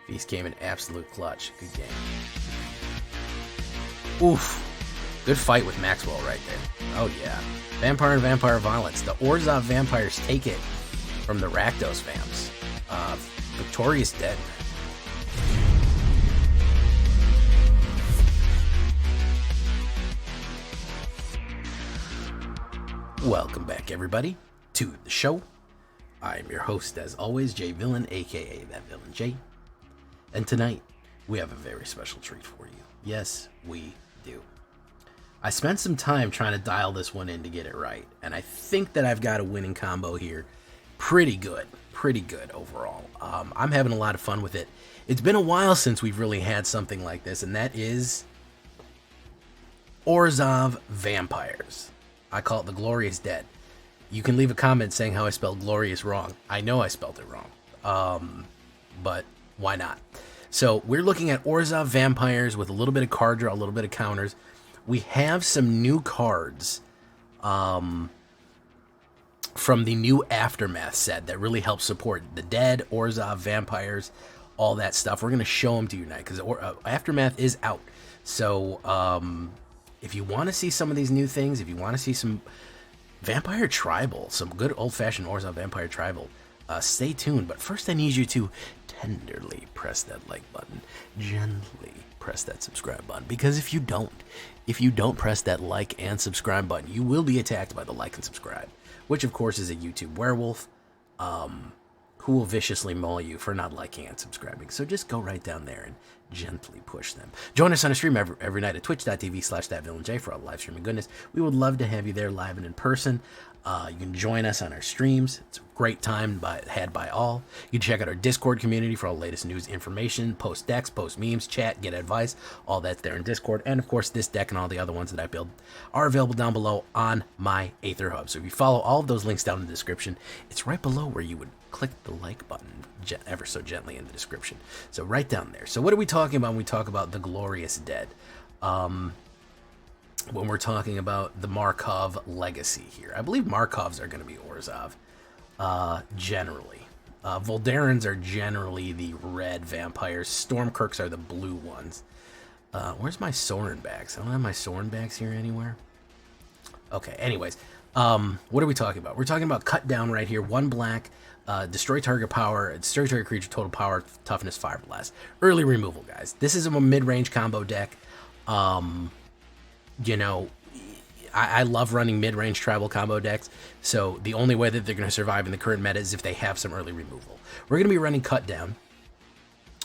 Beast came in absolute clutch. Good game. Oof. Good fight with Maxwell right there. Oh, yeah. Vampire and Vampire Violence. The Orzhov vampires take it from the Rakdos vamps. Victorious dead. Welcome back, everybody, to the show. I'm your host, as always, Jay Villain, aka That Villain Jay. And tonight, we have a very special treat for you. Yes, we do. I spent some time trying to dial this one in to get it right, and I think that I've got a winning combo here. Pretty good overall. I'm having a lot of fun with it. It's been a while since we've really had something like this, and that is Orzhov Vampires. I call it the Glorious Dead. You can leave a comment saying how I spelled glorious wrong. I know I spelled it wrong, but why not? So we're looking at Orzhov Vampires with a little bit of card draw, a little bit of counters. We have some new cards from the new Aftermath set that really help support the Dead, Orzhov Vampires, all that stuff. We're going to show them to you tonight because Aftermath is out. So if you want to see some of these new things, if you want to see some Vampire Tribal, some good old-fashioned Orzhov Vampire Tribal, stay tuned. But first I need you to tenderly press that like button, gently press that subscribe button, because if you don't press that like and subscribe button, you will be attacked by the like and subscribe, which of course is a YouTube werewolf who will viciously maul you for not liking and subscribing. So just go right down there and gently push them. Join us on a stream every night at twitch.tv/thatvillainj for all live streaming goodness. We would love to have you there live and in person. You can join us on our streams. It's a great time had by all. You can check out our Discord community for all the latest news, information, post decks, post memes, chat, get advice. All that's there in Discord. And of course, this deck and all the other ones that I build are available down below on my AetherHub. So if you follow all of those links down in the description, it's right below where you would click the like button ever so gently in the description. So right down there. So what are we talking about when we talk about the Glorious Dead? When we're talking about the Markov legacy here. I believe Markovs are going to be Orzhov, generally. Voldarans are generally the red vampires. Stormkirks are the blue ones. Where's my Sorin bags? I don't have my Sorin bags here anywhere. Okay, anyways. What are we talking about? We're talking about cut down right here. 1 black, destroy target power, destroy target creature, total power, toughness 5 or less. Early removal, guys. This is a mid-range combo deck. You know, I love running mid-range tribal combo decks, so the only way that they're going to survive in the current meta is if they have some early removal. We're going to be running Cut Down.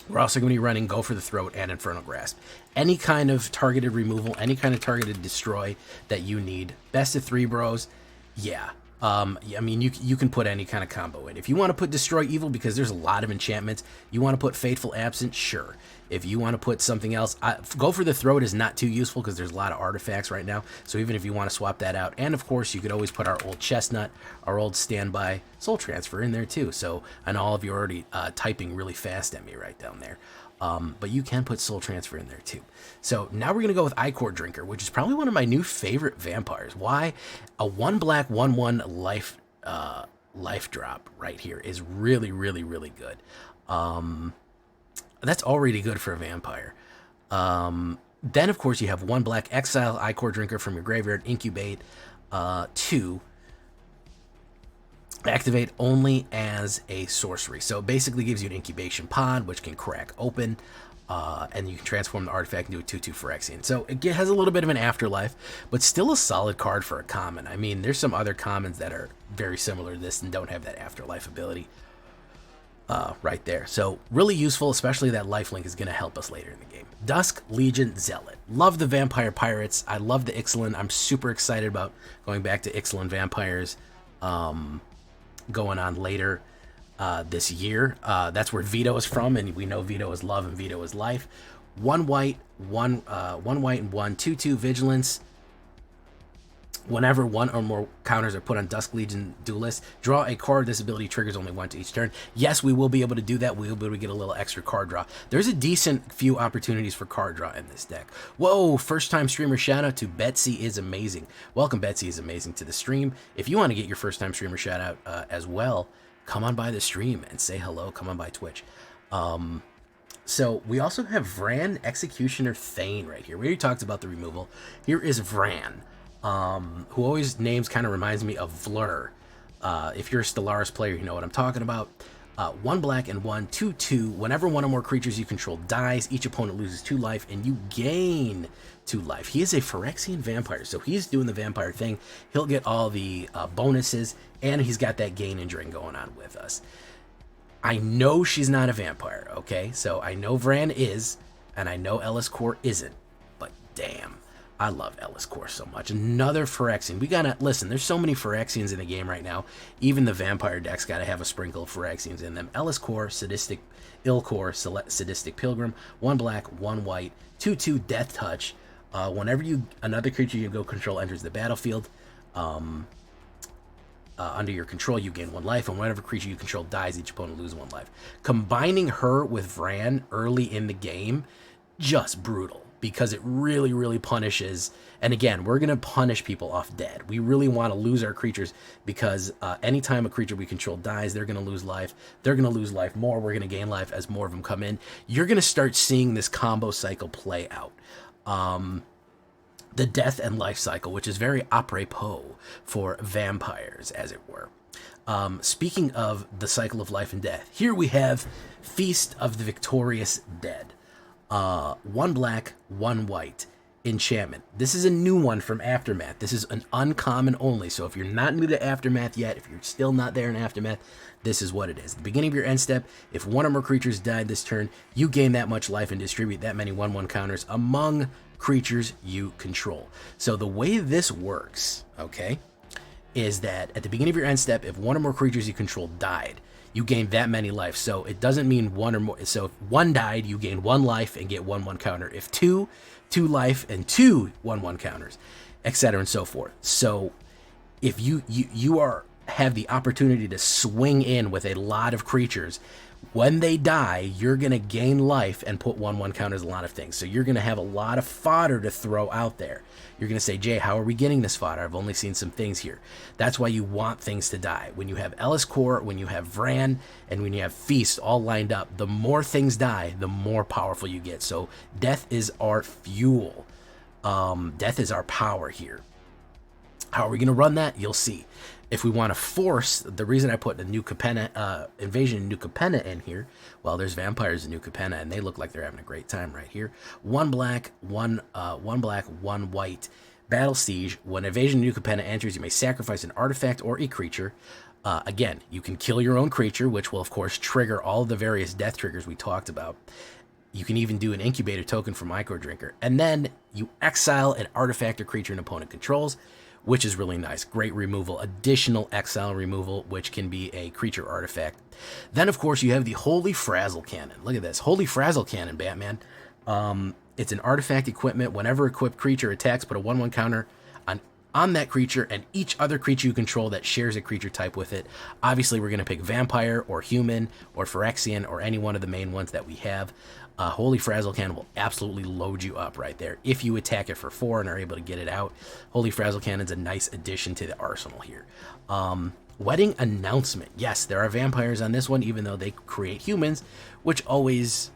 We're also going to be running Go for the Throat and Infernal Grasp. Any kind of targeted removal, any kind of targeted destroy that you need. Best of 3, bros. Yeah. I mean, you can put any kind of combo in. If you want to put Destroy Evil, because there's a lot of enchantments, you want to put Fateful Absent, sure. If you want to put something else, Go for the Throat is not too useful because there's a lot of artifacts right now. So even if you want to swap that out, and of course you could always put our old Chestnut, our old Standby Soul Transfer in there too. So I know all of you are already typing really fast at me right down there. But you can put Soul Transfer in there too. So now we're going to go with Ichor Drinker, which is probably one of my new favorite vampires. Why? A 1 black, 1/1 life drop right here is really, really, really good. That's already good for a vampire. Then, of course, you have 1 black, exile Ichor Drinker from your graveyard, incubate 2. Activate only as a sorcery. So it basically gives you an incubation pod, which can crack open, and you can transform the artifact into a 2/2 Phyrexian. So it has a little bit of an afterlife, but still a solid card for a common. I mean, there's some other commons that are very similar to this and don't have that afterlife ability right there. So really useful, especially that lifelink is going to help us later in the game. Dusk Legion Zealot. Love the Vampire Pirates. I love the Ixalan. I'm super excited about going back to Ixalan Vampires. Going on later this year. That's where Vito is from, and we know Vito is love and Vito is life. 1 white, 1 white and 1 2/2 vigilance. Whenever 1 or more counters are put on Dusk Legion Duelist, draw a card. This ability triggers only 1 to each turn. Yes, we will be able to do that. We will be able to get a little extra card draw. There's a decent few opportunities for card draw in this deck. Whoa, first time streamer shout out to Betsy is Amazing. Welcome, Betsy is Amazing, to the stream. If you want to get your first time streamer shout out as well, come on by the stream and say hello. Come on by Twitch. So we also have Vran, Executioner, Thane right here. We already talked about the removal. Here is Vran, who always names kind of reminds me of Vlur. If you're a Stellaris player, you know what I'm talking about. 1 black and 1, 2/2. Whenever one or more creatures you control dies, each opponent loses 2 life and you gain 2 life. He is a Phyrexian vampire, so he's doing the vampire thing. He'll get all the bonuses, and he's got that gain and drain going on with us. I know she's not a vampire, okay? So I know Vran is, and I know Ellis Core isn't, but damn, I love Ellis Core so much. Another Phyrexian. We gotta, listen, there's so many Phyrexians in the game right now. Even the vampire decks gotta have a sprinkle of Phyrexians in them. Ellis Core, Sadistic, Ilcore, Sadistic Pilgrim, 1 black, 1 white, 2/2 Death Touch. Whenever another creature you go control enters the battlefield, under your control, you gain 1 life, and whenever creature you control dies, each opponent loses 1 life. Combining her with Vran early in the game, just brutal, because it really, really punishes. And again, we're going to punish people off dead. We really want to lose our creatures, because anytime a creature we control dies, they're going to lose life. They're going to lose life more. We're going to gain life as more of them come in. You're going to start seeing this combo cycle play out. The death and life cycle, which is very apropos for vampires, as it were. Speaking of the cycle of life and death, here we have Feast of the Victorious Dead. 1 black, 1 white, enchantment. This is a new one from Aftermath. This is an uncommon only, so if you're not new to Aftermath yet, if you're still not there in Aftermath, this is what it is. At the beginning of your end step, if 1 or more creatures died this turn, you gain that much life and distribute that many 1/1 counters among creatures you control. So the way this works, okay, is that at the beginning of your end step, if 1 or more creatures you control died, you gain that many life. So it doesn't mean 1 or more. So if 1 died, you gain 1 life and get 1/1 counter. If 2 life and 2 1/1 counters, etc. and so forth. So if you have the opportunity to swing in with a lot of creatures, when they die, you're going to gain life and put 1/1 counters a lot of things. So you're going to have a lot of fodder to throw out there. You're going to say, Jay, how are we getting this fodder? I've only seen some things here. That's why you want things to die. When you have Ellis Core, when you have Vran, and when you have Feast all lined up, the more things die, the more powerful you get. So death is our fuel. Death is our power here. How are we going to run that? You'll see. If we want to force, the reason I put the New Capenna, Invasion New Capenna in here, well, there's vampires in New Capenna, and they look like they're having a great time right here. 1 black, 1 black, 1 white. Battle Siege. When Invasion New Capenna enters, you may sacrifice an artifact or a creature. Again, you can kill your own creature, which will, of course, trigger all of the various death triggers we talked about. You can even do an incubator token for Micro Drinker. And then you exile an artifact or creature an opponent controls, which is really nice. Great removal. Additional exile removal, which can be a creature artifact. Then, of course, you have the Holy Frazzle Cannon. Look at this. Holy Frazzle Cannon, Batman. It's an artifact equipment. Whenever equipped creature attacks, put a 1/1 counter on that creature and each other creature you control that shares a creature type with it. Obviously, we're going to pick Vampire or Human or Phyrexian or any one of the main ones that we have. Holy Frazzle Cannon will absolutely load you up right there. If you attack it for 4 and are able to get it out, Holy Frazzle Cannon's a nice addition to the arsenal here. Wedding Announcement. Yes, there are vampires on this one, even though they create humans, which always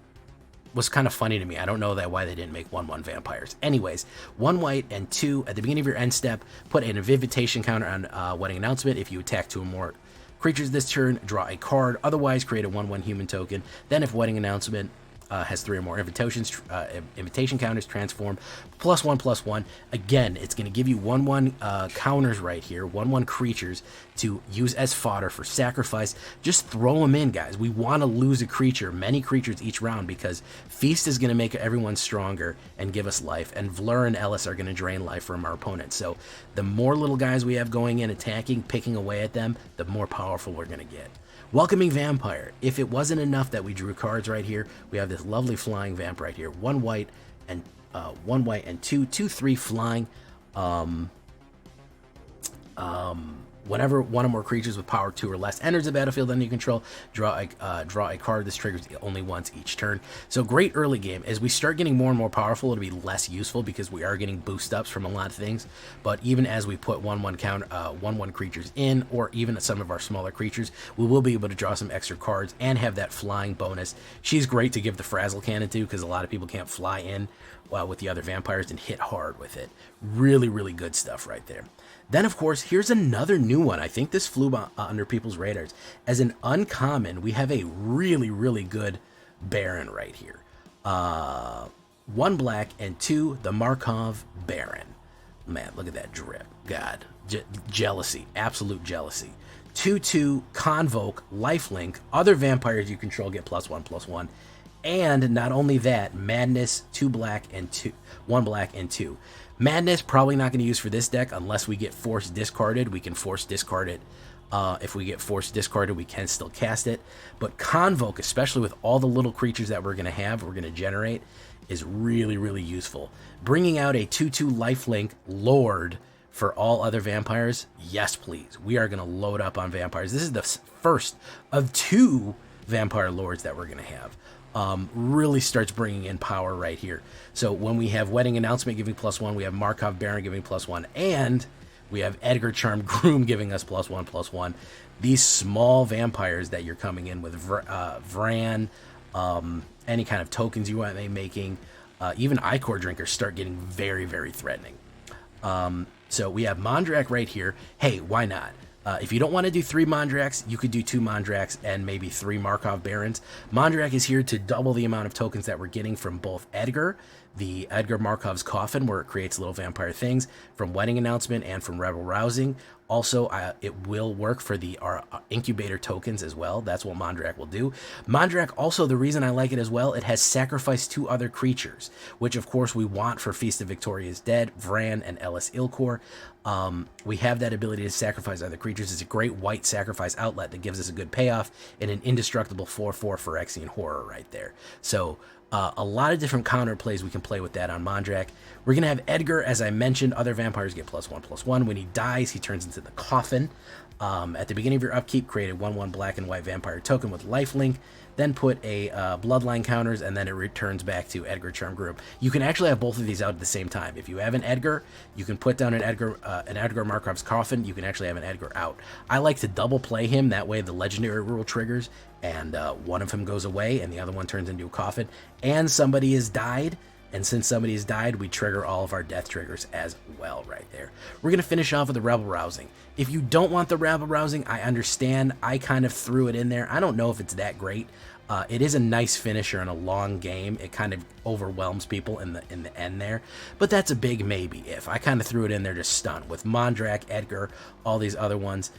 was kind of funny to me. I don't know why they didn't make 1/1 vampires. Anyways, 1 white and 2 at the beginning of your end step, put an invitation counter on Wedding Announcement. If you attack 2 or more creatures this turn, draw a card. Otherwise, create a 1/1 human token. Then if Wedding Announcement has 3 or more invitation counters, transform, +1/+1. Again, it's going to give you 1/1 counters right here, 1/1 creatures to use as fodder for sacrifice. Just throw them in, guys. We want to lose a creature, many creatures each round, because Feast is going to make everyone stronger and give us life, and Vlur and Ellis are going to drain life from our opponents. So the more little guys we have going in, attacking, picking away at them, the more powerful we're going to get. Welcoming Vampire. If it wasn't enough that we drew cards right here, we have this lovely flying vamp right here. 1 white and 2/3 flying. Whenever one or more creatures with power 2 or less enters the battlefield under your control, draw a card. This triggers only once each turn. So great early game. As we start getting more and more powerful, it'll be less useful because we are getting boost ups from a lot of things. But even as we put 1/1 creatures in, or even some of our smaller creatures, we will be able to draw some extra cards and have that flying bonus. She's great to give the Frazzle Cannon to because a lot of people can't fly in with the other vampires and hit hard with it. Really, really good stuff right there. Then, of course, here's another new one. I think this flew under people's radars. As an uncommon, we have a really, really good Baron right here. 1 black and 2, the Markov Baron. Man, look at that drip. God, jealousy, absolute jealousy. 2/2, Convoke, Lifelink. Other vampires you control get +1/+1. And not only that, Madness, 2 black and 2, 1 black and 2. Madness, probably not going to use for this deck unless we get Force discarded. We can Force discard it. If we get Force discarded, we can still cast it. But Convoke, especially with all the little creatures that we're going to generate, is really, really useful. Bringing out a 2/2 lifelink Lord for all other vampires, yes, please. We are going to load up on vampires. This is the first of 2 vampire lords that we're going to have. Really starts bringing in power right here. So when we have Wedding Announcement giving +1, we have Markov Baron giving +1, and we have Edgar Charmed Groom giving us +1/+1. These small vampires that you're coming in with, Vran, any kind of tokens you want making, even Ichor Drinkers start getting very, very threatening. So we have Mondrak right here. Hey, why not? If you don't want to do 3 Mondraks, you could do 2 Mondraks and maybe 3 Markov Barons. Mondrak is here to double the amount of tokens that we're getting from both Edgar, the Edgar Markov's Coffin, where it creates little vampire things, from Wedding Announcement and from Rebel Rousing. Also, it will work for our incubator tokens as well. That's what Mondrak will do. Mondrak, also, the reason I like it as well, it has sacrificed 2 other creatures, which of course we want for Feast of Victoria's Dead, Vran and Ellis Ilkor. We have that ability to sacrifice other creatures. It's a great white sacrifice outlet that gives us a good payoff and an indestructible 4/4 Phyrexian Horror right there. So a lot of different counter plays we can play with that on Mondrak. We're going to have Edgar, as I mentioned. Other vampires get +1/+1. When he dies, he turns into the Coffin. At the beginning of your upkeep, create a 1/1 black and white vampire token with lifelink. Then put a bloodline counters, and then it returns back to Edgar Charmed Groom. You can actually have both of these out at the same time. If you have an Edgar, you can put down an Edgar Markov's Coffin. You can actually have an Edgar out. I like to double play him. That way the legendary rule triggers, and one of them goes away, and the other one turns into a Coffin. And somebody has died. And since somebody has died, we trigger all of our death triggers as well right there. We're going to finish off with the Rebel Rousing. If you don't want the Rebel Rousing, I understand. I kind of threw it in there. I don't know if it's that great. It is a nice finisher in a long game. It kind of overwhelms people in the end there. But that's a big maybe if. I kind of threw it in there to stun. With Mondrak, Edgar, all these other ones.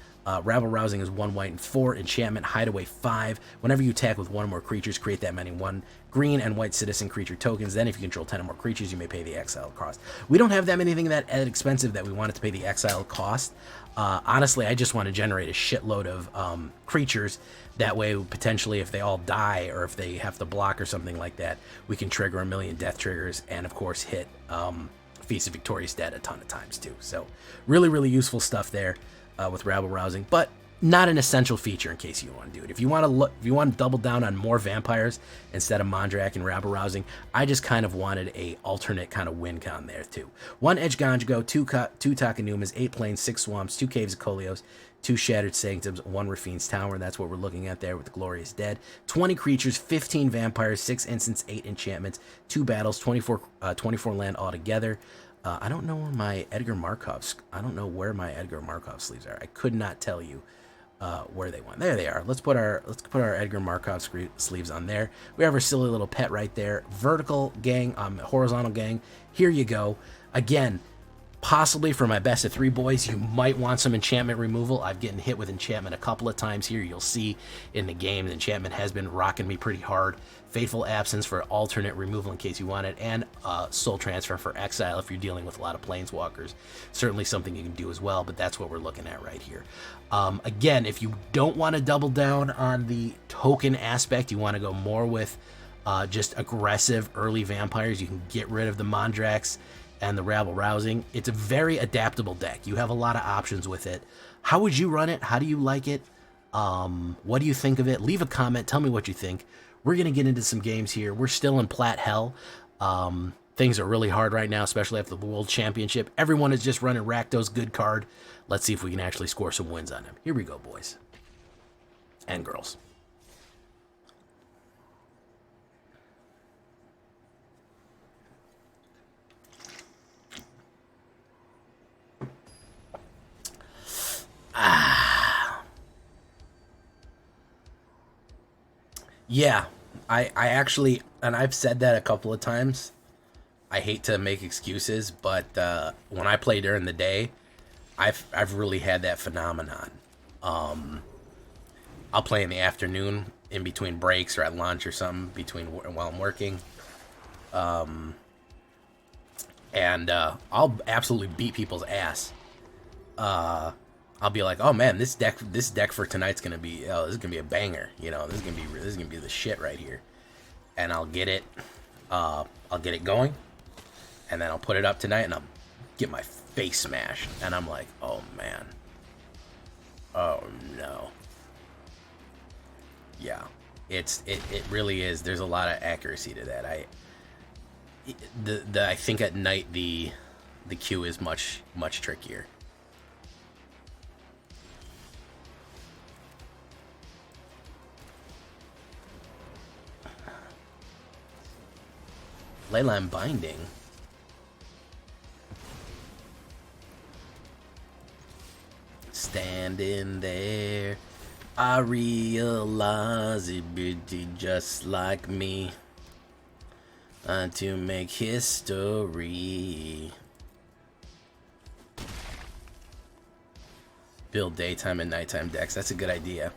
Rabble Rousing is 1 white and 4. Enchantment, Hideaway 5. Whenever you attack with 1 or more creatures, create that many 1 green and white citizen creature tokens. Then if you control 10 or more creatures, you may pay the exile cost. We don't have that many things that expensive that we want it to pay the exile cost. Honestly, I just want to generate a shitload of creatures. That way, potentially, if they all die or if they have to block or something like that, we can trigger a million death triggers and, of course, hit Feast of Victoria's Dead a ton of times, too. So, really, really useful stuff there with Rabble Rousing, but not an essential feature in case you want to do it. If you want to double down on more vampires instead of Mondrak and Rabble Rousing, I just kind of wanted a alternate kind of win con there, too. 1 Edge Ganjigo, 2 Takanumas, 8 Plains, 6 Swamps, 2 Caves of Kolios, 2 Shattered Sanctums, 1 Rafine's Tower. That's what we're looking at there with the Glorious Dead. 20 creatures, 15 vampires, 6 instants, 8 enchantments, 2 battles, 24 land altogether. I don't know where my Edgar Markov sleeves are. I could not tell you where they went. There they are. Let's put our Edgar Markov sleeves on there. We have our silly little pet right there. Vertical gang, horizontal gang. Here you go. Again, possibly for my best of 3 boys, you might want some enchantment removal. I've gotten hit with enchantment a couple of times here. You'll see in the game, the enchantment has been rocking me pretty hard. Fateful Absence for alternate removal in case you want it, and Soul Transfer for exile if you're dealing with a lot of Planeswalkers. Certainly something you can do as well, but that's what we're looking at right here. Again, if you don't want to double down on the token aspect, you want to go more with just aggressive early vampires, you can get rid of the Mondraks and the Rabble Rousing. It's a very adaptable deck. You have a lot of options with it. How would you run it? How do you like it? What do you think of it? Leave a comment. Tell me what you think. We're going to get into some games here. We're still in plat hell. Things are really hard right now, especially after the World Championship. Everyone is just running Rakdos good card. Let's see if we can actually score some wins on him. Here we go, boys. And girls. Yeah, I actually, and I've said that a couple of times. I hate to make excuses, but when I play during the day, I've really had that phenomenon. I'll play in the afternoon in between breaks or at lunch or something while I'm working, and I'll absolutely beat people's ass. I'll be like, oh man, this deck for tonight's gonna be, this is gonna be a banger. You know, this is gonna be the shit right here, and I'll get it going, and then I'll put it up tonight, and I'll get my face smashed, and I'm like, oh man, oh no, yeah, it really is. There's a lot of accuracy to that. I think at night the queue is much trickier. Leyline Binding. Standing there, I realize it pretty just like me. To make history. Build daytime and nighttime decks. That's a good idea.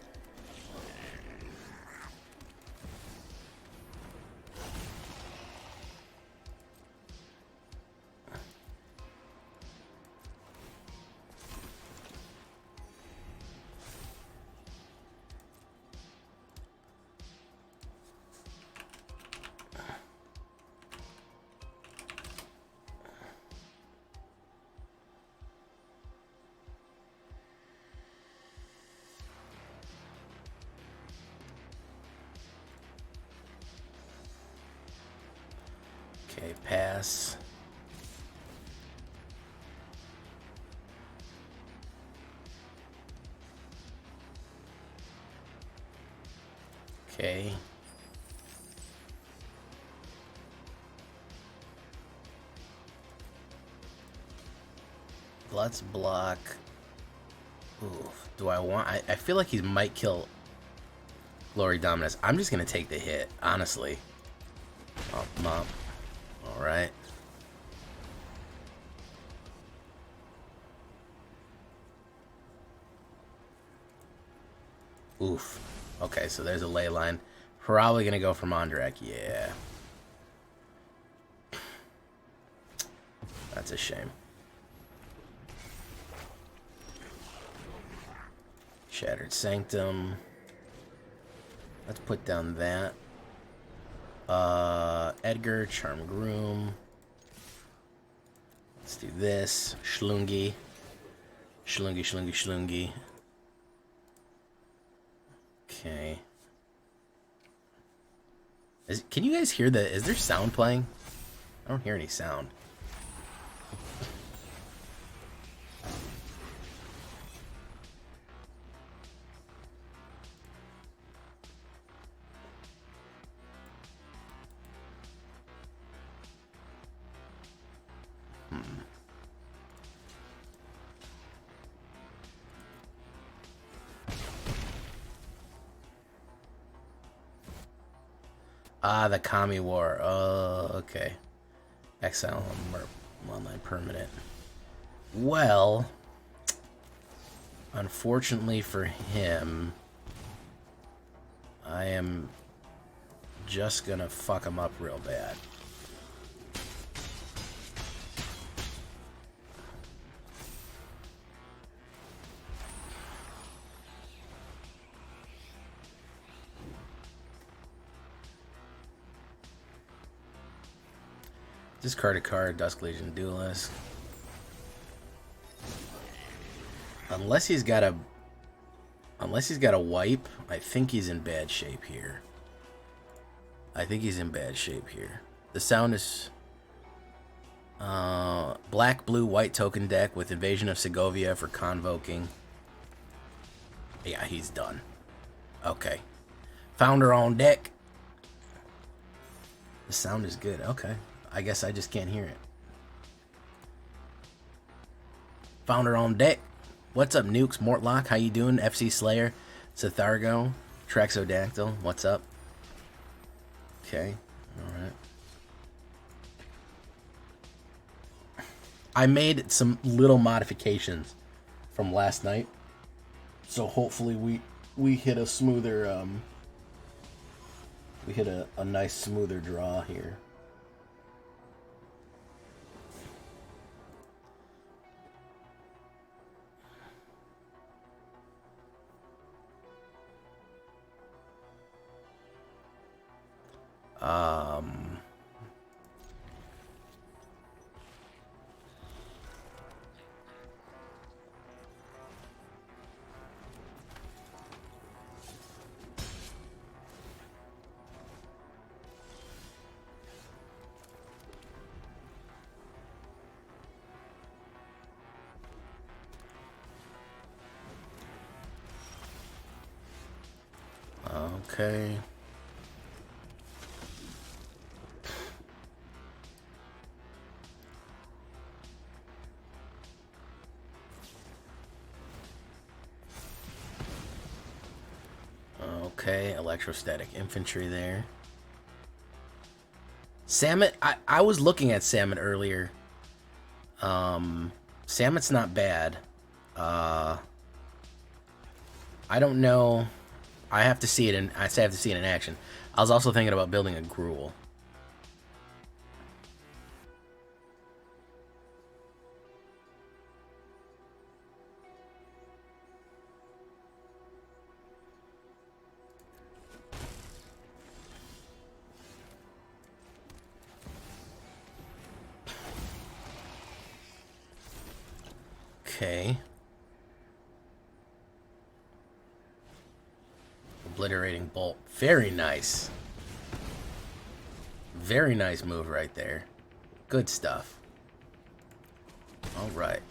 Okay, pass. Okay. Let's block. Ooh, do I want... I feel like he might kill Glory Dominus. I'm just going to take the hit, honestly. Oh, mop. Alright. Oof. Okay, so there's a ley line. Probably going to go for Mondrak. Yeah. That's a shame. Shattered Sanctum. Let's put down that. Edgar, Charm Groom. Let's do this. Schlungi. Schlungi. Okay. Can you guys hear the... Is there sound playing? I don't hear any sound. Ah, the Kami War. Oh, okay. Exile on online permanent. Well, unfortunately for him, I am just gonna fuck him up real bad. Discard a card, Dusk Legion Duelist. Unless he's got a wipe, I think he's in bad shape here. The sound is black, blue, white token deck with Invasion of Segovia for convoking. Yeah, he's done. Okay. Founder on deck. The sound is good. Okay. I guess I just can't hear it. Founder on deck. What's up, Nukes? Mortlock, how you doing? FC Slayer, Cethargo, Traxodactyl, what's up? Okay, alright. I made some little modifications from last night, so hopefully we hit a smoother, we hit a nice smoother draw here. Okay. Okay, electrostatic infantry there. Samet, I was looking at Samet earlier. Samet's not bad. I don't know. I have to see it in action. I was also thinking about building a Gruul. Okay. Obliterating Bolt. Very nice. Very nice move right there. Good stuff. Alright.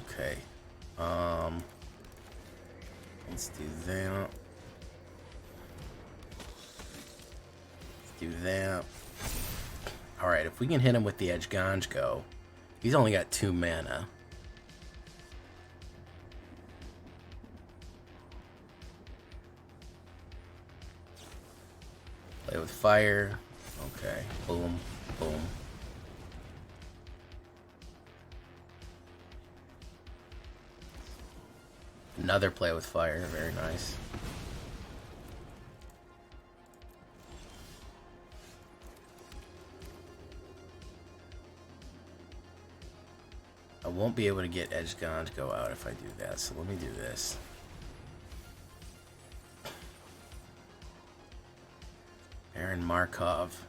Okay. Let's do that. Let's do that. Alright, if we can hit him with the Edge Ganjgo. He's only got 2 mana. Play with fire. Okay. Boom. Boom. Another play with fire. Very nice. I won't be able to get Edge Ganjgo out if I do that, so let me do this. Aaron Markov.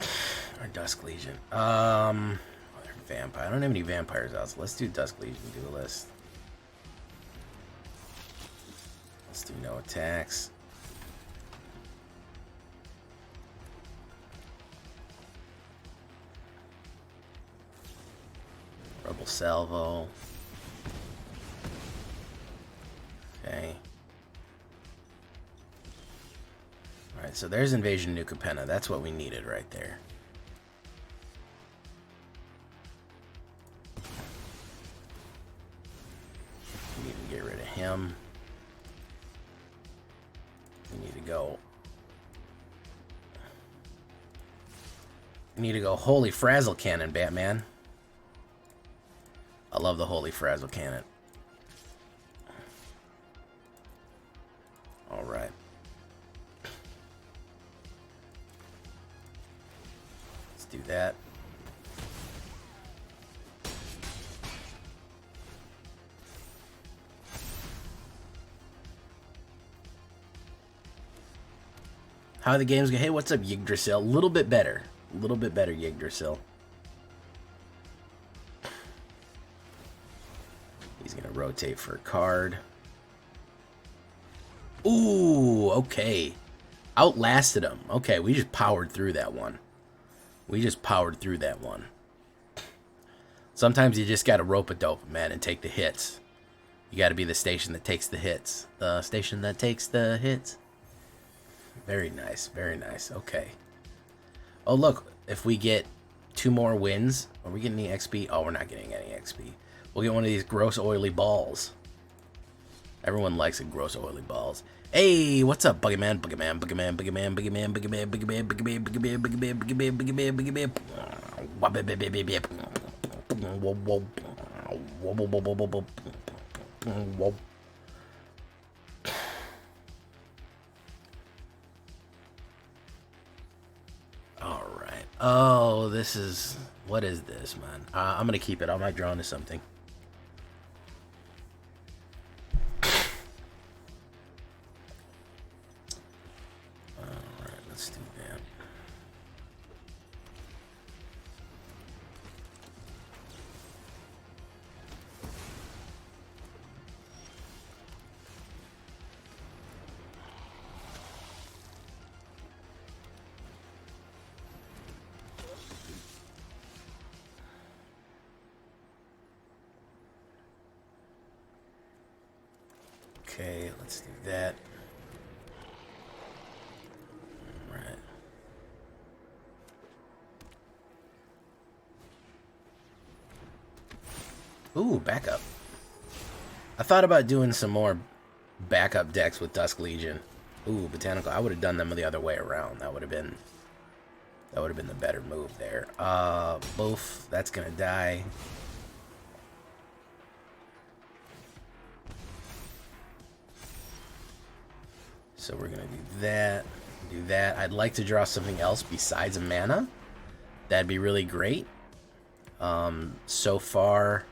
Or Dusk Legion. Vampire. I don't have any vampires out, so let's do Dusk Legion Duelist. Let's do no attacks. Rebel Salvo. Okay. Alright, so there's Invasion New Capenna. That's what we needed right there. We need to get rid of him. We need to go. We need to go Holy Frazzle Cannon, Batman. I love the Holy Frazzle Cannon. Alright. Let's do that. How are the games go? Hey, what's up, Yggdrasil? A little bit better. A little bit better, Yggdrasil. rotate for a card. Ooh, okay. Outlasted him. Okay, we just powered through that one. Sometimes you just gotta rope a dope, man, and take the hits. You gotta be the station that takes the hits. The station that takes the hits. Very nice, very nice. Okay. Oh, look, if we get 2 more wins, are we getting any XP? Oh, we're not getting any XP. We'll get one of these gross oily balls. Everyone likes a gross oily balls. Hey, what's up, Buggy Man? Buggy Man, Buggy Man, Buggy Man, Buggy Man, Buggy Man, Buggy Man, Buggy Man, Buggy Man, Buggy Man, Buggy Man, Buggy Man, Buggy Man. Whoa, whoa, whoa, whoa, whoa, whoa, whoa. All right. Oh, this is, what is this, man? I'm gonna keep it. I might draw into something. Let's do that. Okay, let's do that. Ooh, backup. I thought about doing some more backup decks with Dusk Legion. Ooh, Botanical. I would have done them the other way around. That would have been the better move there. Both. That's gonna die. So we're gonna do that. Do that. I'd like to draw something else besides a mana. That'd be really great. So far,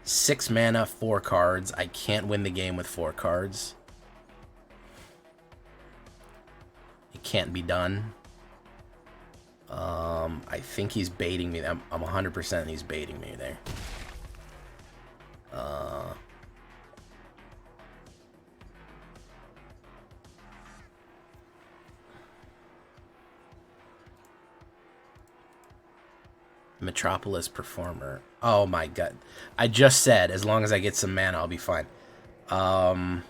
6 mana, 4 cards. I can't win the game with 4 cards. It can't be done. I think he's baiting me. I'm 100% he's baiting me there. Metropolis Performer. Oh my god. I just said, as long as I get some mana, I'll be fine. I'm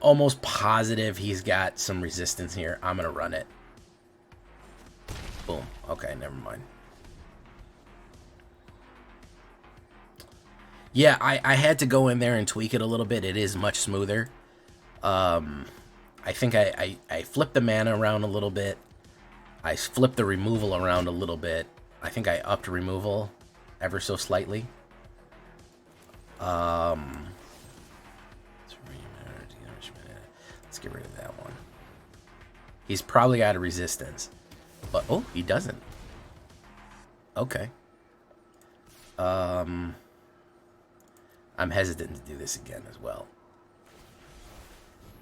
almost positive he's got some resistance here. I'm gonna run it. Boom. Okay, never mind. Yeah, I had to go in there and tweak it a little bit. It is much smoother. I think I flipped the mana around a little bit. I flipped the removal around a little bit. I think I upped removal ever so slightly. Let's get rid of that one. He's probably out of resistance. But, oh, he doesn't. Okay. I'm hesitant to do this again as well.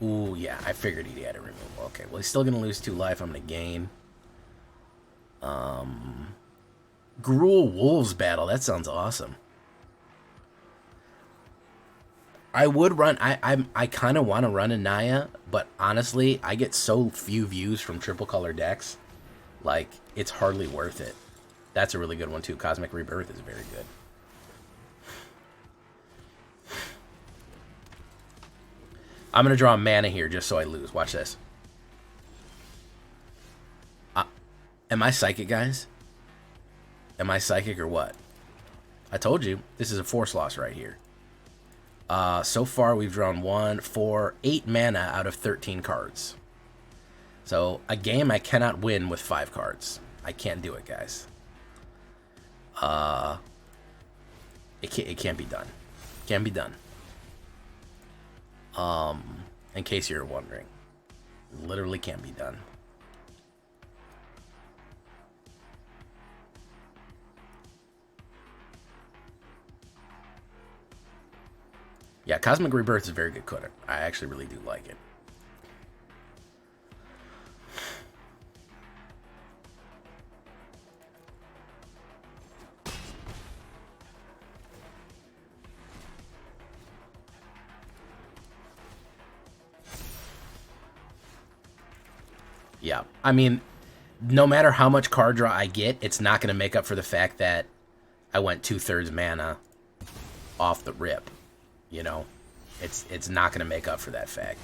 Ooh, yeah, I figured he had a removal. Okay, well, he's still going to lose 2 life. I'm going to gain. Gruul Wolves battle. That sounds awesome. I would run. I kind of want to run a Naya, but honestly, I get so few views from triple color decks. Like, it's hardly worth it. That's a really good one too. Cosmic Rebirth is very good. I'm gonna draw a mana here just so I lose. Watch this. Am I psychic, guys? Am I psychic or what? I told you, this is a force loss right here. So far, we've drawn 1, 4, 8 mana out of 13 cards. So, a game I cannot win with 5 cards. I can't do it, guys. It can't be done. Can't be done. In case you're wondering. Literally can't be done. Yeah, Cosmic Rebirth is a very good cutter. I actually really do like it. Yeah. I mean, no matter how much card draw I get, it's not going to make up for the fact that I went 2/3 mana off the rip. You know? It's not going to make up for that fact.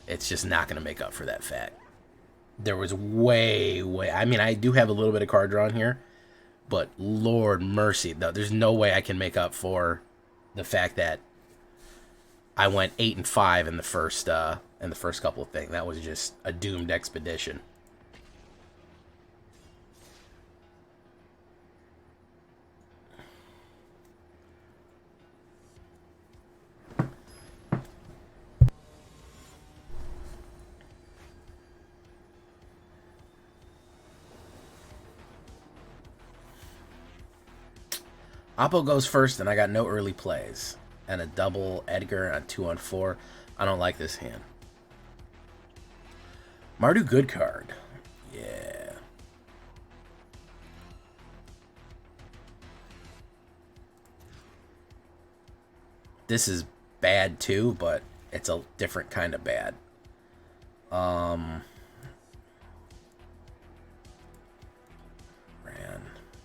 It's just not going to make up for that fact. There was way... I mean, I do have a little bit of card draw in here, but Lord mercy, there's no way I can make up for the fact that I went 8-5 in the first couple of things. That was just a doomed expedition. Oppo goes first, and I got no early plays. And a double Edgar on 2-4. I don't like this hand. Mardu, good card. Yeah. This is bad too, but it's a different kind of bad. Ran.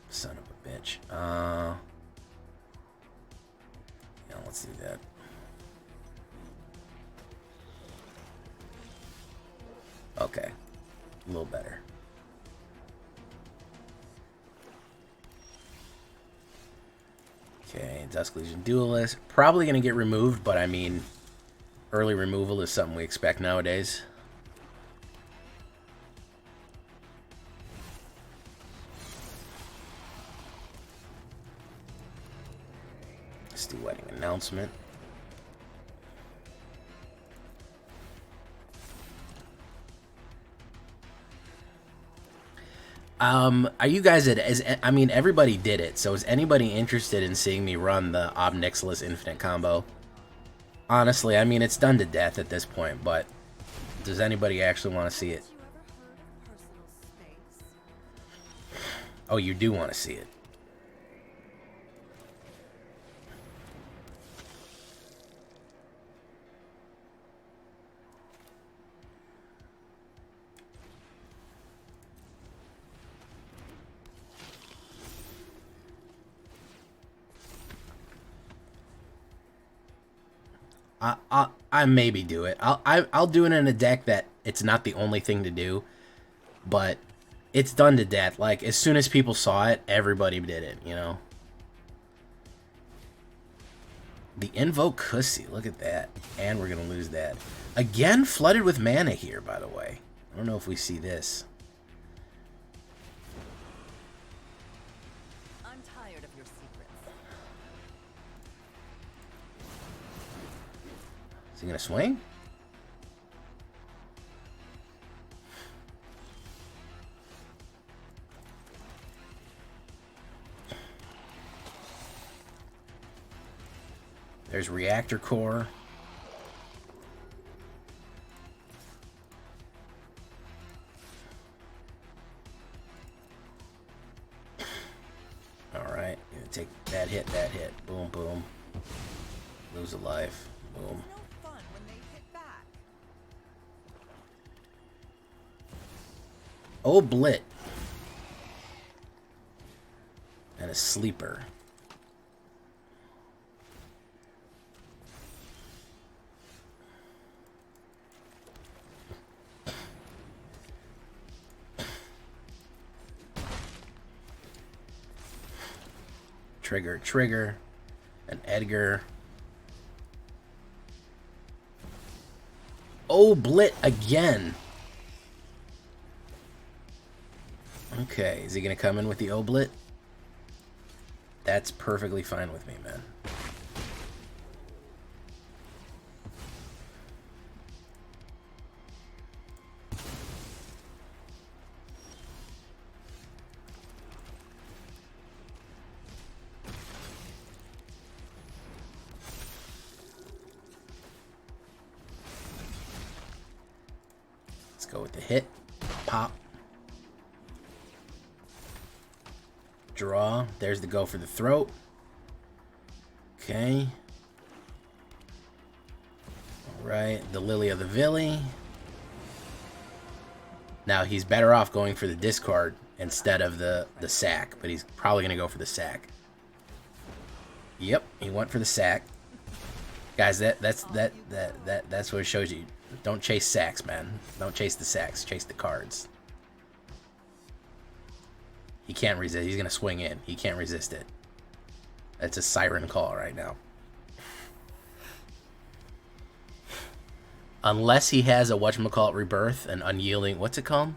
Son of a bitch. Yeah, let's do that. Okay. A little better. Okay, Dusk Legion Duelist. Probably going to get removed, but I mean, early removal is something we expect nowadays. Let's do wedding announcement. Are you guys I mean, everybody did it, so is anybody interested in seeing me run the Ob Nixilis Infinite combo? Honestly, I mean, it's done to death at this point, but does anybody actually want to see it? Oh, you do want to see it. I maybe do it. I'll do it in a deck that it's not the only thing to do, but it's done to death. Like, as soon as people saw it, everybody did it, you know? The Invoke Cussy, look at that. And we're going to lose that. Again, flooded with mana here, by the way. I don't know if we see this. I'm tired of your secrets. Is he going to swing? There's Reactor Core. Alright, gonna take that hit, Boom, boom. Lose a life. Boom. Oh, Blit. And a sleeper. Trigger, an Edgar. Oh, Blit again. Okay, is he gonna come in with the Oblit? That's perfectly fine with me, man. Go with the hit, pop, draw. There's the go for the throat. Okay. All right, the Lily of the Villy. Now, he's better off going for the discard instead of the sack, but he's probably going to go for the sack. Yep, he went for the sack. Guys, that's what it shows you. Don't chase sacks, man. Don't chase the sacks. Chase the cards. He can't resist. He's going to swing in. He can't resist it. That's a siren call right now. Unless he has a whatchamacallit rebirth, an unyielding... What's it called?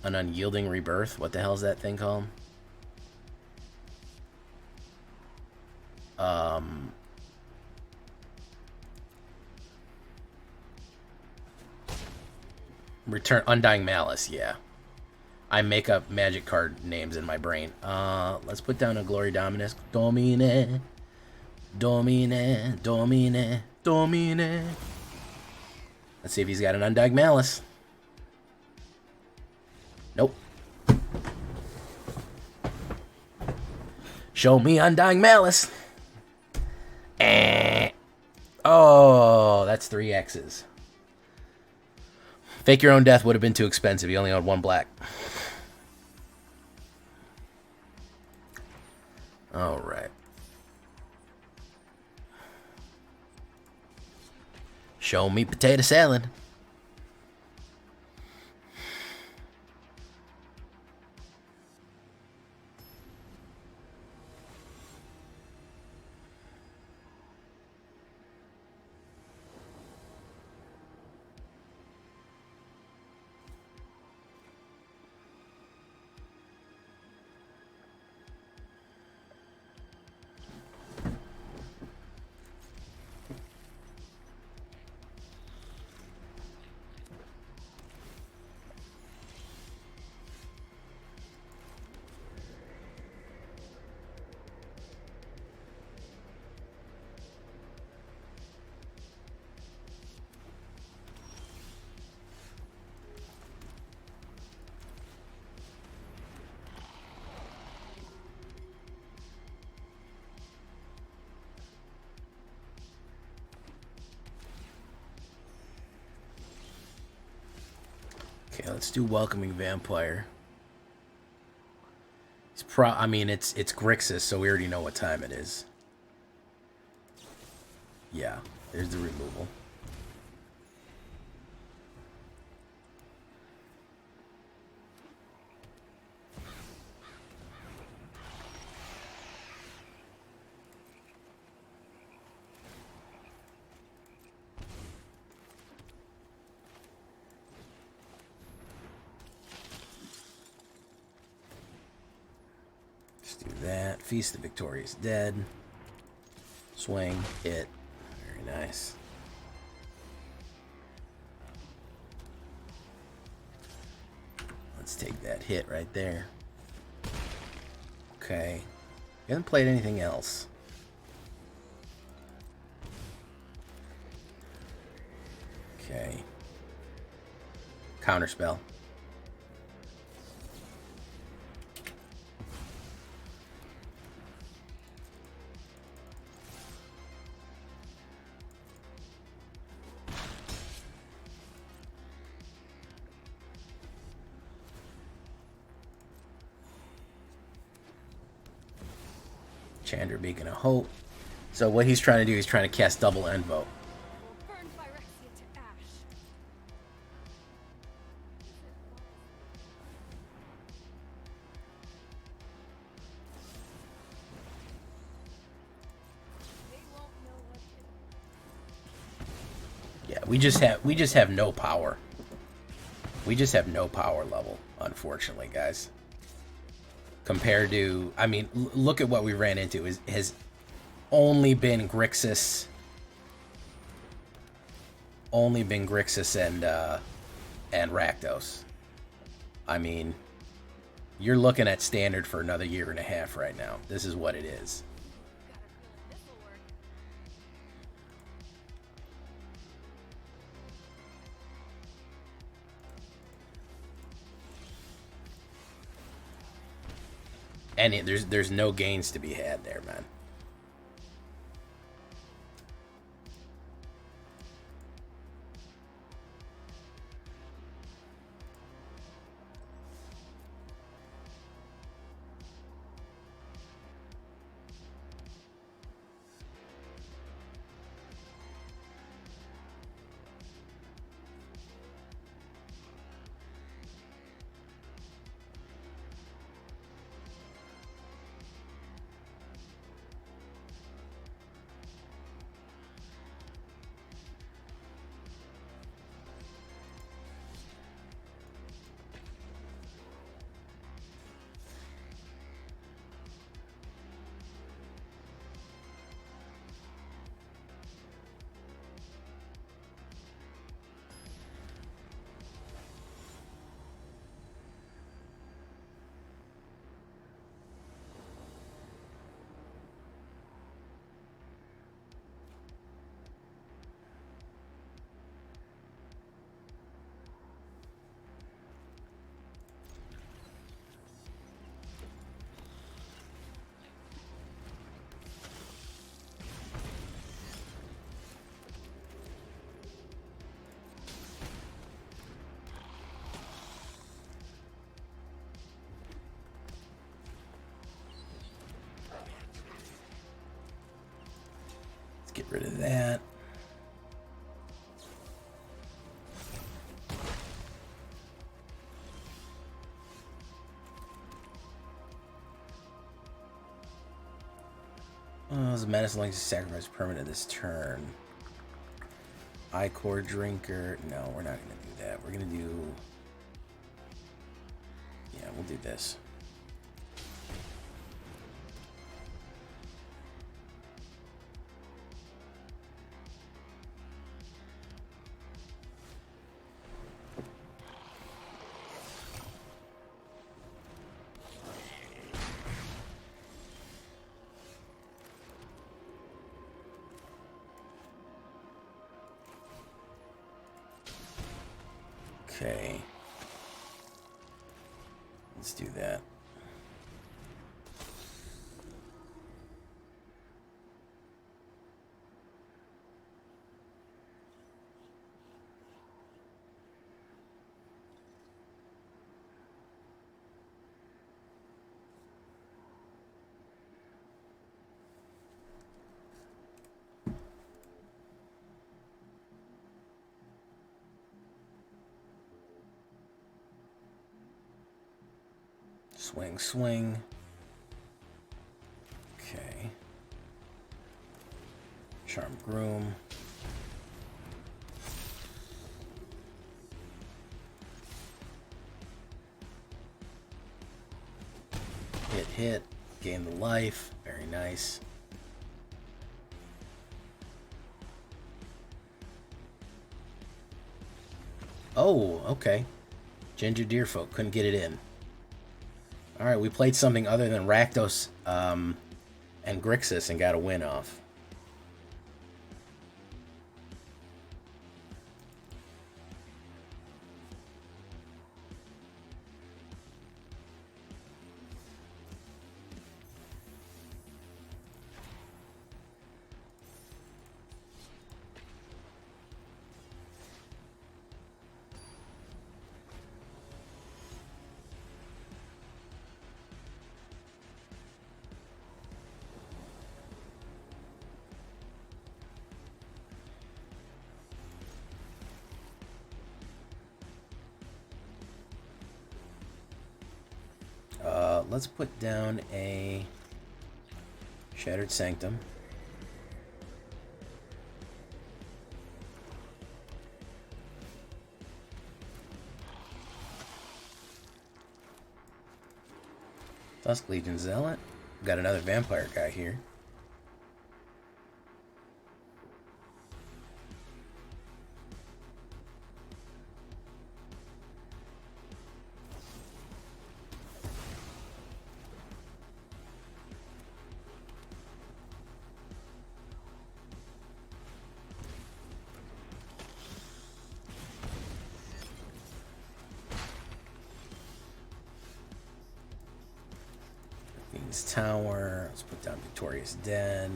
An unyielding rebirth? What the hell is that thing called? Return Undying Malice, yeah. I make up magic card names in my brain. Let's put down a Glory Dominus. Domine. Domine. Domine. Domine. Let's see if he's got an Undying Malice. Nope. Show me Undying Malice. Oh, that's 3 X's. Fake Your Own Death would have been too expensive. You only owned 1 black. All right. Show me potato salad. Okay, let's do Welcoming Vampire. I mean, it's Grixis, so we already know what time it is. Yeah, there's the removal. That. Feast the Victorious Dead. Swing. Hit. Very nice. Let's take that hit right there. Okay. You haven't played anything else. Okay. Counterspell. Chandra Beacon of Hope. So what he's trying to do, he's trying to cast double Envo. Yeah, we just have no power. We just have no power level, unfortunately, guys. Compared to, I mean, look at what we ran into. Has only been Grixis. Only been Grixis and Rakdos. I mean, you're looking at standard for another 1.5 years right now. This is what it is. And there's no gains to be had there, man. Get rid of that. The medicine likes to sacrifice permanent this turn. Ichor Drinker. No, we're not going to do that. We're going to do... Yeah, we'll do this. Okay. Let's do that. Swing, swing. Okay. Charm Groom. Hit, hit. Gain the life. Very nice. Oh, okay. Ginger Deerfolk couldn't get it in. Alright, we played something other than Rakdos and Grixis and got a win off. Let's put down a Shattered Sanctum. Dusk Legion Zealot. Got another vampire guy here. Tower. Let's put down Victorious Dead.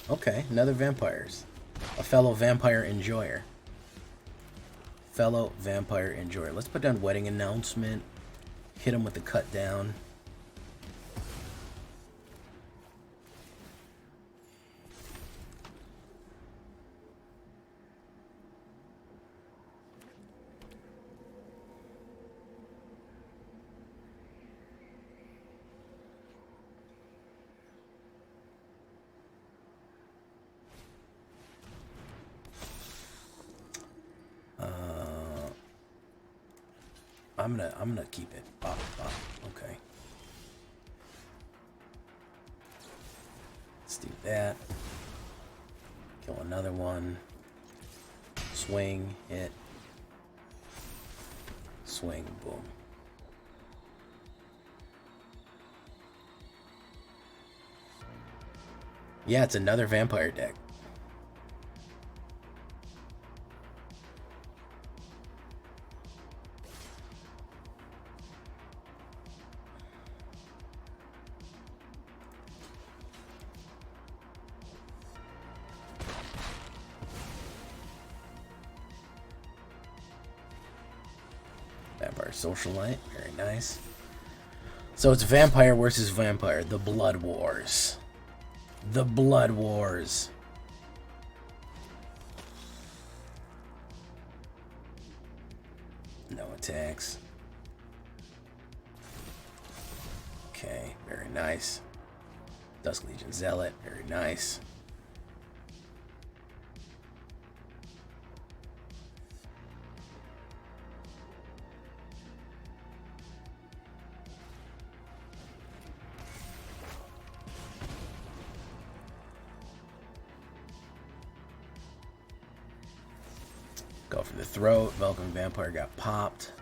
Okay, another vampires. A fellow vampire enjoyer. Fellow vampire enjoyer. Let's put down Wedding Announcement. Hit him with the cut down. I'm gonna keep it. Okay. Let's do that. Kill another one. Swing, hit. Swing, boom. Yeah, it's another vampire deck. Vampire Socialite. Very nice. So it's vampire versus vampire. The Blood Wars. The Blood Wars. No attacks. Okay, very nice. Dusk Legion Zealot. Very nice. Go for the throat. Welcome Vampire got popped.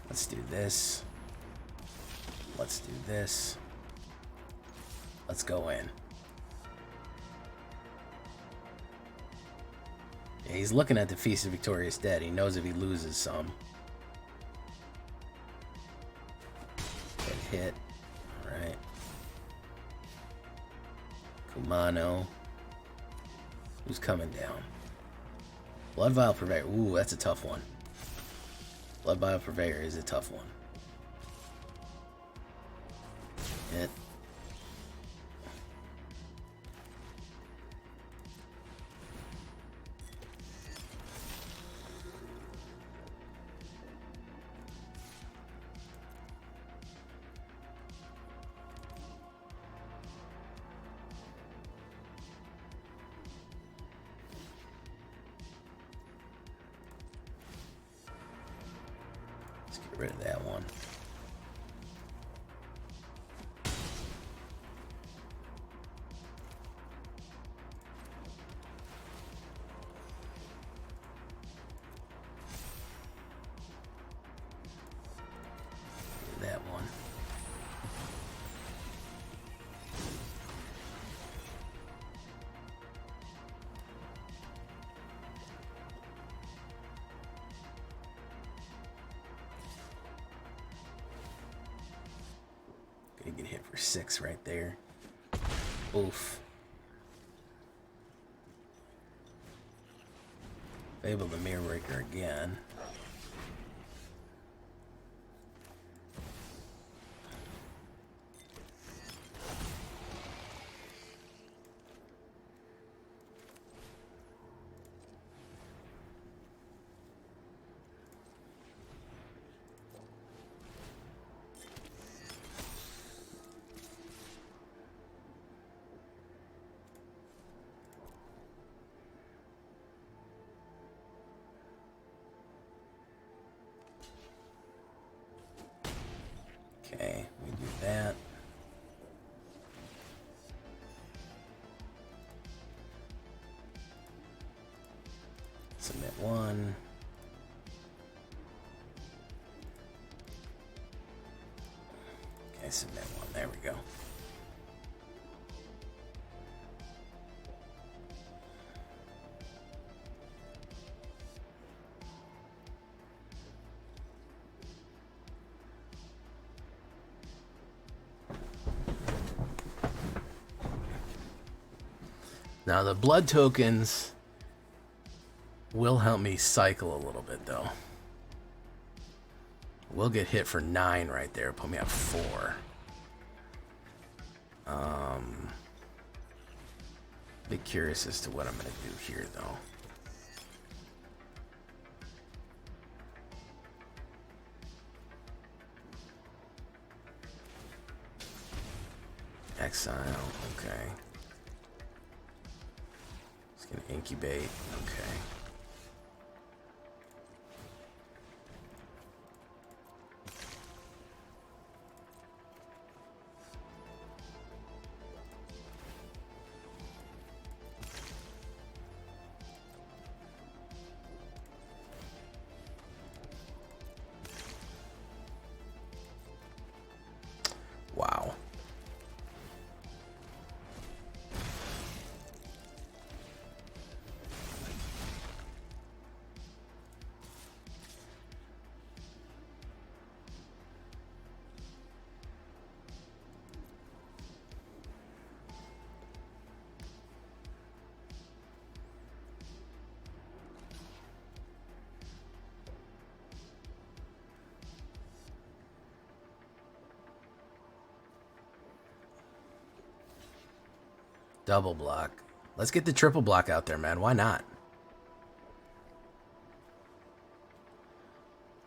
Let's do this. Let's do this. Let's go in. Yeah, he's looking at the Feast of Victorious Dead. He knows if he loses some. Hit. Alright. Kumano. Who's coming down? Blood Vial Purveyor. Ooh, that's a tough one. Blood Vial Purveyor is a tough one. Hit. Rid of that one. That one. Gonna get hit for 6 right there. Oof. Fable the Mirror Breaker again. Okay, we do that. Submit 1. Okay, submit 1. There we go. Now the blood tokens will help me cycle a little bit though. We'll get hit for 9 right there, put me at 4. Be curious as to what I'm gonna do here though. Exile, okay. Gonna incubate, okay. Wow. Double block. Let's get the triple block out there, man. Why not?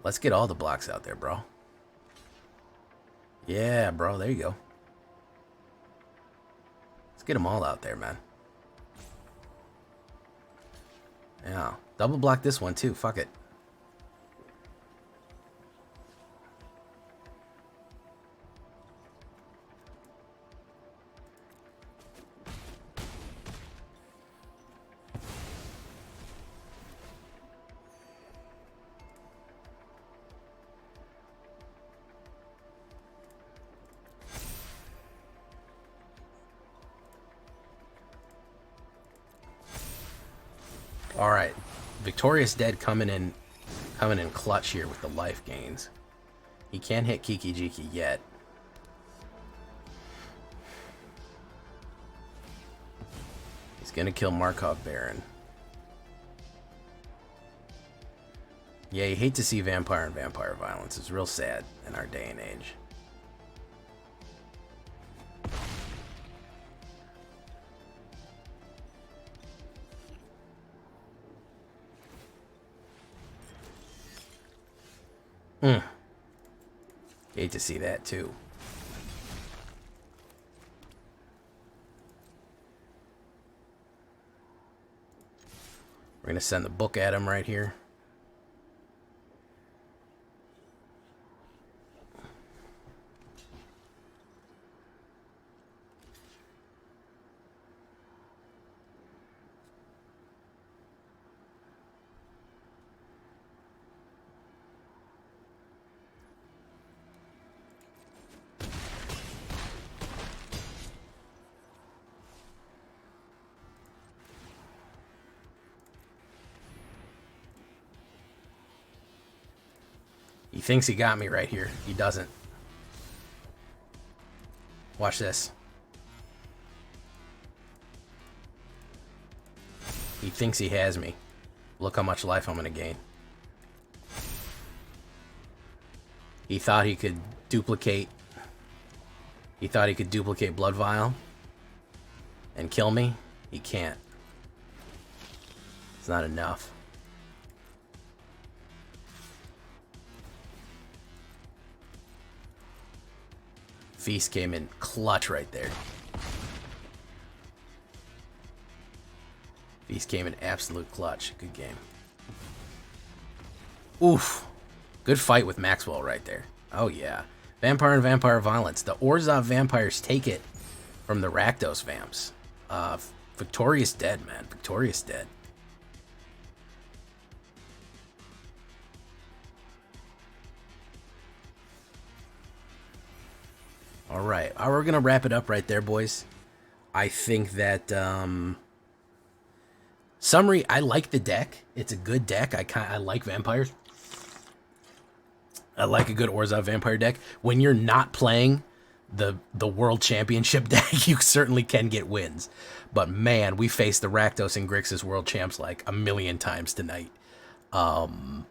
Let's get all the blocks out there, bro. Yeah, bro. There you go. Let's get them all out there, man. Yeah. Double block this one, too. Fuck it. All right, Victorious Dead coming in clutch here with the life gains. He can't hit Kiki Jiki yet. He's gonna kill Markov Baron. Yeah, you hate to see vampire and vampire violence. It's real sad in our day and age. Hate to see that too. We're gonna send the book at him right here. He thinks he got me right here. He doesn't. Watch this. He thinks he has me. Look how much life I'm gonna gain. He thought he could duplicate. He thought he could duplicate Blood Vial and kill me. He can't. It's not enough. Feast came in clutch right there. Feast came in absolute clutch. Good game. Oof. Good fight with Maxwell right there. Oh, yeah. Vampire and Vampire Violence. The Orzhov vampires take it from the Rakdos vamps. Victorious Dead, man. Victorious Dead. All right, we're gonna wrap it up right there, boys. I think that summary. I like the deck. It's a good deck. I like vampires. I like a good Orzhov vampire deck. When you're not playing the World Championship deck, you certainly can get wins. But man, we faced the Rakdos and Grixis World Champs like a million times tonight. Khorne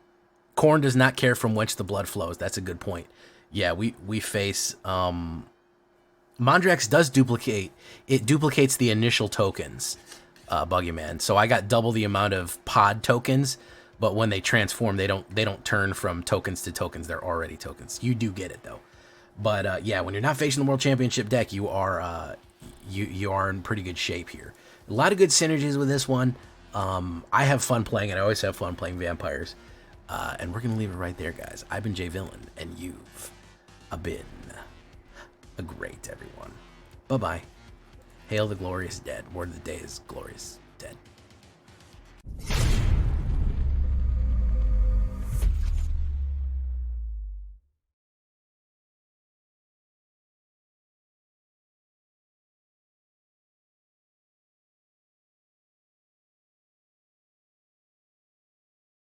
does not care from whence the blood flows. That's a good point. Yeah, we face Mondrax does duplicate. It duplicates the initial tokens, Buggyman. So I got double the amount of pod tokens, but when they transform, they don't turn from tokens to tokens. They're already tokens. You do get it though. But yeah, when you're not facing the World Championship deck, you are you are in pretty good shape here. A lot of good synergies with this one. I have fun playing it. I always have fun playing vampires. And we're gonna leave it right there, guys. I've been Jay Villain, and you've been a great everyone. Bye-bye. Hail the glorious dead. Word of the day is glorious dead.